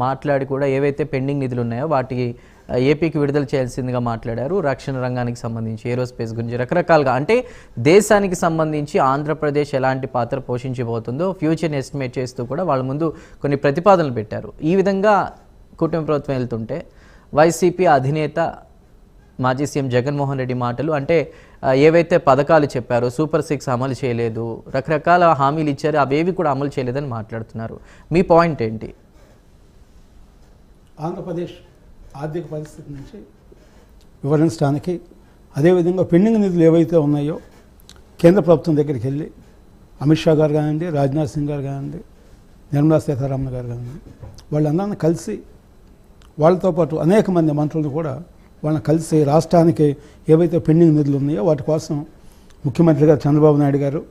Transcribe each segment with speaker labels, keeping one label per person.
Speaker 1: మాట్లాడి కూడా ఏవైతే పెండింగ్ నిధులు ఉన్నాయో వాటికి ఏపీకి విడుదల చేయాల్సిందిగా మాట్లాడారు. రక్షణ రంగానికి సంబంధించి, ఏరోస్పేస్ గురించి రకరకాలుగా, అంటే దేశానికి సంబంధించి ఆంధ్రప్రదేశ్ ఎలాంటి పాత్ర పోషించబోతుందో ఫ్యూచర్ని ఎస్టిమేట్ చేస్తూ కూడా వాళ్ళ ముందు కొన్ని ప్రతిపాదనలు పెట్టారు. ఈ విధంగా కూటమి ప్రభుత్వం వెళ్తుంటే వైసీపీ అధినేత మాజీ సీఎం జగన్మోహన్ రెడ్డి మాటలు, అంటే ఏవైతే పథకాలు చెప్పారో సూపర్ 6 అమలు చేయలేదు, రకరకాల హామీలు ఇచ్చారు, అవేవి కూడా అమలు చేయలేదని మాట్లాడుతున్నారు. మీ పాయింట్ ఏంటి?
Speaker 2: ఆంధ్రప్రదేశ్ ఆర్థిక పరిస్థితి నుంచి వివరించడానికి, అదేవిధంగా పెండింగ్ నిధులు ఏవైతే ఉన్నాయో కేంద్ర ప్రభుత్వం దగ్గరికి వెళ్ళి అమిత్ షా గారు కానివ్వండి, రాజ్నాథ్ సింగ్ గారు కానివ్వండి, నిర్మలా సీతారామన్ గారు కానివ్వండి, వాళ్ళందరినీ కలిసి, వాళ్ళతో పాటు అనేక మంది మంత్రులు కూడా వాళ్ళని కలిసి రాష్ట్రానికి ఏవైతే పెండింగ్ నిధులు ఉన్నాయో వాటి కోసం ముఖ్యమంత్రి గారు చంద్రబాబు నాయుడు గారు,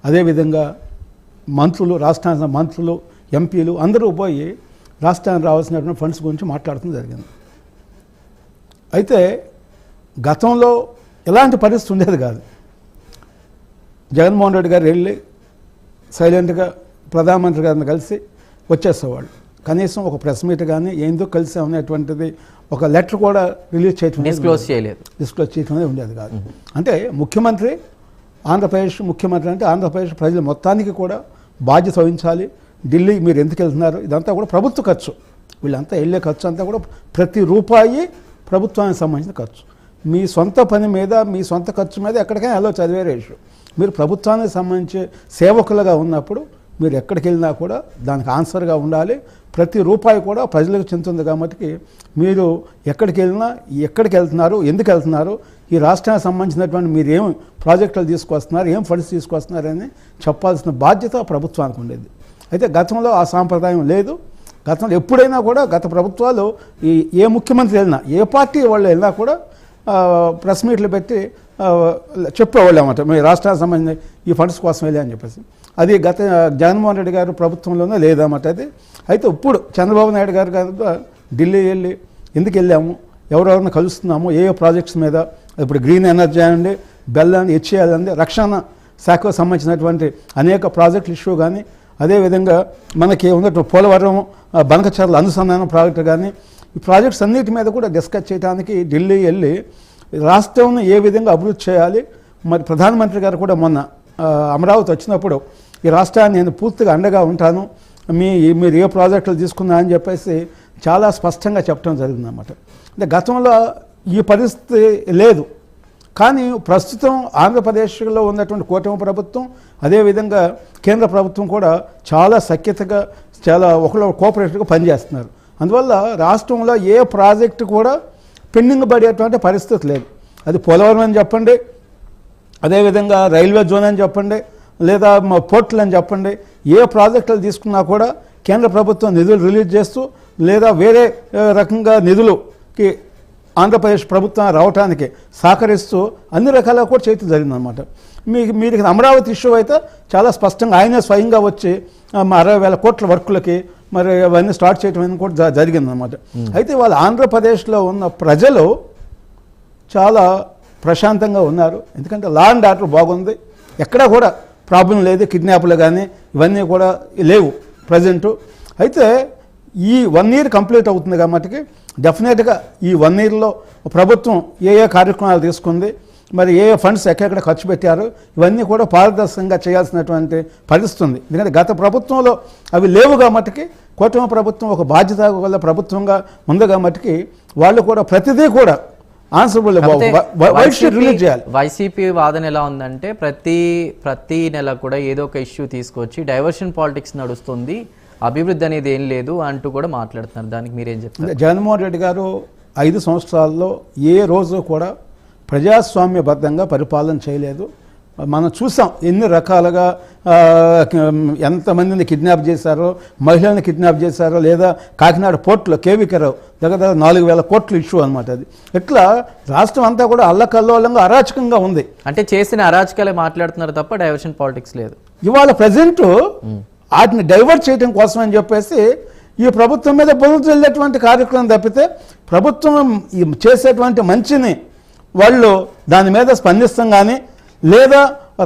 Speaker 2: అదేవిధంగా మంత్రులు, రాష్ట్రానికి మంత్రులు, ఎంపీలు అందరూ పోయి రాష్ట్రానికి రావాల్సినటువంటి ఫండ్స్ గురించి మాట్లాడటం జరిగింది. అయితే గతంలో ఎలాంటి పరిస్థితి ఉండేది కాదు. జగన్మోహన్ రెడ్డి గారు వెళ్ళి సైలెంట్గా ప్రధానమంత్రి గారిని కలిసి వచ్చేసేవాళ్ళు. కనీసం ఒక ప్రెస్ మీట్ కానీ ఏందో కలిసి అనేటువంటిది, ఒక లెటర్ కూడా రిలీజ్ చేయడం, డిస్క్లోజ్ చేయడం అనేది ఉండేది కాదు. అంటే ముఖ్యమంత్రి, ఆంధ్రప్రదేశ్ ముఖ్యమంత్రి అంటే ఆంధ్రప్రదేశ్ ప్రజలు మొత్తానికి కూడా బాధ్యత వహించాలి. ఢిల్లీ మీరు ఎందుకు వెళ్తున్నారు, ఇదంతా కూడా ప్రభుత్వ ఖర్చు, వీళ్ళంతా వెళ్ళే ఖర్చు అంతా కూడా ప్రతి రూపాయి ప్రభుత్వానికి సంబంధించిన ఖర్చు. మీ సొంత పని మీద, మీ సొంత ఖర్చు మీద ఎక్కడికైనా వెళ్ళొచ్చు, అది వేరే ఇష్యూ. మీరు ప్రభుత్వానికి సంబంధించి సేవకులుగా ఉన్నప్పుడు మీరు ఎక్కడికి వెళ్ళినా కూడా దానికి ఆన్సర్గా ఉండాలి. ప్రతి రూపాయి కూడా ప్రజలకు చెందుతుంది కాబట్టి మీరు ఎక్కడికి వెళ్ళినా ఎక్కడికి వెళ్తున్నారు, ఎందుకు వెళ్తున్నారు, ఈ రాష్ట్రానికి సంబంధించినటువంటి మీరు ఏం ప్రాజెక్టులు తీసుకొస్తున్నారు, ఏం ఫండ్స్ తీసుకొస్తున్నారని చెప్పాల్సిన బాధ్యత ప్రభుత్వానికి ఉండేది. అయితే గతంలో ఆ సాంప్రదాయం లేదు. గతంలో ఎప్పుడైనా కూడా గత ప్రభుత్వాలు ఏ ముఖ్యమంత్రి వెళ్ళినా, ఏ పార్టీ వాళ్ళు వెళ్ళినా కూడా ప్రెస్ మీట్లు పెట్టి చెప్పేవాళ్ళు అన్నమాట, మీ రాష్ట్రానికి సంబంధించిన ఈ ఫండ్స్ కోసం వెళ్ళి అని చెప్పేసి. అది గత జగన్మోహన్ రెడ్డి గారు ప్రభుత్వంలోనే లేదన్నమాట అది. అయితే ఇప్పుడు చంద్రబాబు నాయుడు గారు ఢిల్లీ వెళ్ళి ఎందుకు వెళ్ళాము, ఎవరెవరిని కలుస్తున్నాము, ఏ ప్రాజెక్ట్స్ మీద, ఇప్పుడు గ్రీన్ ఎనర్జీ అండి, బెల్లాన్ని హెచ్చేయాలండి, రక్షణ శాఖకు సంబంధించినటువంటి అనేక ప్రాజెక్టుల ఇష్యూ కానీ, అదేవిధంగా మనకి ఉన్నట్టు పోలవరం బనకచర్ల అనుసంధానం ప్రాజెక్టు కానీ, ఈ ప్రాజెక్ట్స్ అన్నిటి మీద కూడా డిస్కస్ చేయడానికి ఢిల్లీ వెళ్ళి రాష్ట్రం ఏ విధంగా అభివృద్ధి చేయాలి. మరి ప్రధానమంత్రి గారు కూడా మొన్న అమరావతి వచ్చినప్పుడు ఈ రాష్ట్రాన్ని నేను పూర్తిగా అండగా ఉంటాను, మీరు ఏ ప్రాజెక్టులు తీసుకున్నా అని చెప్పేసి చాలా స్పష్టంగా చెప్పడం జరిగిందన్నమాట. అంటే గతంలో ఈ పరిస్థితి లేదు. కానీ ప్రస్తుతం ఆంధ్రప్రదేశ్లో ఉన్నటువంటి కూటమి ప్రభుత్వం, అదేవిధంగా కేంద్ర ప్రభుత్వం కూడా చాలా సఖ్యతగా, చాలా ఒకళ్ళు కోఆపరేటివ్గా పనిచేస్తున్నారు. అందువల్ల రాష్ట్రంలో ఏ ప్రాజెక్టు కూడా పెండింగ్ పడేటువంటి పరిస్థితి లేదు. అది పోలవరం అని చెప్పండి, అదేవిధంగా రైల్వే జోన్ అని చెప్పండి, లేదా పోర్టులు అని చెప్పండి, ఏ ప్రాజెక్టులు తీసుకున్నా కూడా కేంద్ర ప్రభుత్వం నిధులు రిలీజ్ చేస్తూ, లేదా వేరే రకంగా నిధులుకి ఆంధ్రప్రదేశ్ ప్రభుత్వం రావడానికి సహకరిస్తూ అన్ని రకాలుగా కూడా చేయడం జరిగిందనమాట. మీరు అమరావతి ఇష్యూ అయితే చాలా స్పష్టంగా ఆయనే స్వయంగా వచ్చి 60,000 కోట్ల వర్కులకి మరి అవన్నీ స్టార్ట్ చేయడం కూడా జరిగిందనమాట. అయితే వాళ్ళ ఆంధ్రప్రదేశ్లో ఉన్న ప్రజలు చాలా ప్రశాంతంగా ఉన్నారు. ఎందుకంటే లా అండ్ ఆర్డర్ బాగుంది, ఎక్కడా కూడా ప్రాబ్లం లేదు, కిడ్నాప్లు కానీ ఇవన్నీ కూడా లేవు ప్రజెంటు. అయితే ఈ 1 year కంప్లీట్ అవుతుంది కాబట్టి డెఫినెట్గా ఈ 1 yearలో ప్రభుత్వం ఏ కార్యక్రమాలు తీసుకుంది, మరి ఏ ఫండ్స్ ఎక్కడెక్కడ ఖర్చు పెట్టారు, ఇవన్నీ కూడా పారదర్శకంగా చేయాల్సినటువంటి పరిస్థితి ఉంది. ఎందుకంటే గత ప్రభుత్వంలో అవి లేవు కాబట్టి కూటమి ప్రభుత్వం ఒక బాధ్యత గల ప్రభుత్వంగా ఉంది కాబట్టి వాళ్ళు కూడా ప్రతిదీ కూడా ఆన్సరబుల్ రిలీజ్ చేయాలి.
Speaker 1: వైసీపీ వాదన ఎలా ఉందంటే ప్రతి నెల కూడా ఏదో ఒక ఇష్యూ తీసుకొచ్చి డైవర్షన్ పాలిటిక్స్ నడుస్తుంది, అభివృద్ధి అనేది ఏం లేదు అంటూ కూడా మాట్లాడుతున్నారు. దానికి మీరేం చెప్తారు?
Speaker 2: జగన్మోహన్ రెడ్డి గారు 5 సంవత్సరాల్లో ఏ రోజు కూడా ప్రజాస్వామ్యబద్ధంగా పరిపాలన చేయలేదు. మనం చూసాం ఎన్ని రకాలుగా ఎంతమందిని కిడ్నాప్ చేశారో, మహిళల్ని కిడ్నాప్ చేశారో, లేదా కాకినాడ పోర్టులో కేవీకరావు దగ్గర 4,000 కోట్ల ఇష్యూ అనమాట. అది ఇట్లా రాష్ట్రం అంతా కూడా అల్లకల్లోలంగా అరాచకంగా ఉంది.
Speaker 1: అంటే చేసిన అరాచకాలే మాట్లాడుతున్నారు తప్ప డైవర్షన్ పాలిటిక్స్ లేదు.
Speaker 2: ఇవాళ ప్రజెంట్ వాటిని డైవర్ట్ చేయడం కోసం అని చెప్పేసి ఈ ప్రభుత్వం మీద బురద చల్లేటువంటి కార్యక్రమం తప్పితే ప్రభుత్వం చేసేటువంటి మంచిని వాళ్ళు దాని మీద స్పందిస్తాం కానీ, లేదా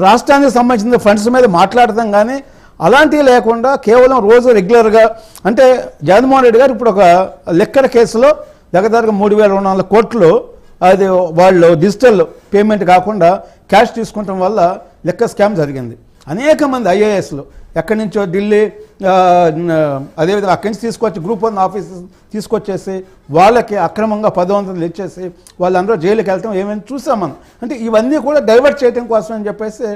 Speaker 2: రాష్ట్రానికి సంబంధించిన ఫండ్స్ మీద మాట్లాడతాం కానీ, అలాంటివి లేకుండా కేవలం రోజు రెగ్యులర్గా అంటే జగన్మోహన్ రెడ్డి గారు ఇప్పుడు ఒక లెక్కల కేసులో దగ్గరగా 3,200 కోట్లు అది వాళ్ళు డిజిటల్ పేమెంట్ కాకుండా క్యాష్ తీసుకుంటాం వల్ల లెక్క స్కామ్ జరిగింది. అనేక మంది ఐఏఎస్లు ఎక్కడి నుంచో ఢిల్లీ అదేవిధంగా అక్కడి నుంచి తీసుకొచ్చి గ్రూప్ 1 ఆఫీసెస్ తీసుకొచ్చేసి వాళ్ళకి అక్రమంగా పదోన్నతులు ఇచ్చేసి వాళ్ళందరూ జైలుకి వెళ్తాం ఏమైనా చూసాం మనం. అంటే ఇవన్నీ కూడా డైవర్ట్ చేయడం కోసం అని చెప్పేసి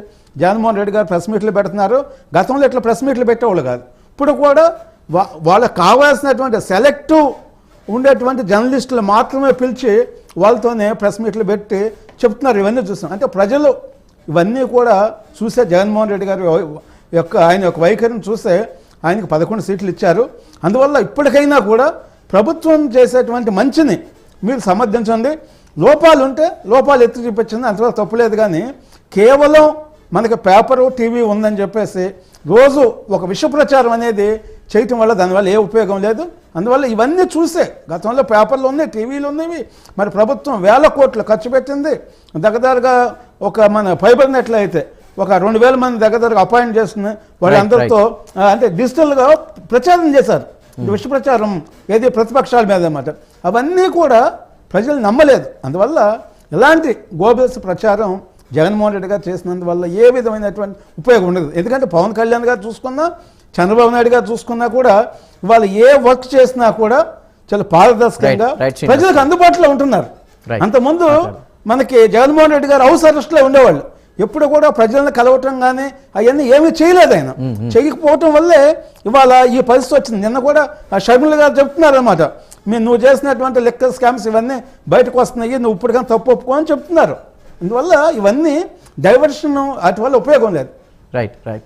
Speaker 2: జగన్మోహన్ రెడ్డి గారు ప్రెస్ మీట్లు పెడుతున్నారు. గతంలో ఇట్లా ప్రెస్ మీట్లు పెట్టేవాళ్ళు కాదు. ఇప్పుడు కూడా వాళ్ళకి కావాల్సినటువంటి సెలెక్టివ్ ఉండేటువంటి జర్నలిస్టులు మాత్రమే పిలిచి వాళ్ళతోనే ప్రెస్ మీట్లు పెట్టి చెప్తున్నారు. ఇవన్నీ చూస్తాం. అంటే ప్రజలు ఇవన్నీ కూడా చూసే జగన్మోహన్ రెడ్డి గారి ఆయన యొక్క వైఖరిని చూస్తే ఆయనకు 11 సీట్లు ఇచ్చారు. అందువల్ల ఇప్పటికైనా కూడా ప్రభుత్వం చేసేటువంటి మంచిని మీరు సమర్థించండి. లోపాలు ఉంటే లోపాలు ఎత్తి చూపించింది, అంతవరకు తప్పులేదు. కానీ కేవలం మనకి పేపరు టీవీ ఉందని చెప్పేసి రోజు ఒక విష ప్రచారం అనేది చేయటం వల్ల దానివల్ల ఏ ఉపయోగం లేదు. అందువల్ల ఇవన్నీ చూసే గతంలో పేపర్లు ఉన్నాయి, టీవీలు ఉన్నాయి. మరి ప్రభుత్వం 1,000 కోట్లు ఖర్చు పెట్టింది. దగ్గరగా ఒక మన ఫైబర్ నెట్లో అయితే ఒక 2,000 మంది దగ్గరగా అపాయింట్ చేస్తుంది. వాళ్ళందరితో అంటే డిజిటల్గా ప్రచారం చేశారు. విష ప్రచారం ఏది ప్రతిపక్షాల మీద అన్నమాట. అవన్నీ కూడా ప్రజలు నమ్మలేదు. అందువల్ల ఇలాంటి గోబెల్స్ ప్రచారం జగన్మోహన్ రెడ్డి గారు చేసినందువల్ల ఏ విధమైనటువంటి ఉపయోగం ఉండదు. ఎందుకంటే పవన్ కళ్యాణ్ గారు చూసుకున్నా, చంద్రబాబు నాయుడు గారు చూసుకున్నా కూడా వాళ్ళు ఏ వర్క్ చేసినా కూడా చాలా పారదర్శకంగా ప్రజలకు అందుబాటులో ఉంటున్నారు. అంతకుముందు మనకి జగన్మోహన్ రెడ్డి గారు హౌస్ అరెస్ట్లో ఉండేవాళ్ళు. ఎప్పుడు కూడా ప్రజలను కలవటం కానీ అవన్నీ ఏమీ చేయలేదు. ఆయన చేయకపోవటం వల్లే ఇవాళ ఈ పరిస్థితి వచ్చింది. నిన్న కూడా షర్మిల గారు చెప్తున్నారన్నమాట, నువ్వు చేసినటువంటి లెక్కర్ స్కామ్స్ ఇవన్నీ బయటకు వస్తున్నాయి, నువ్వు ఇప్పుడు కానీ తప్పు ఒప్పుకో అని చెప్తున్నారు. అందువల్ల ఇవన్నీ డైవర్షన్ వాటి వల్ల ఉపయోగం లేదు.
Speaker 1: రైట్.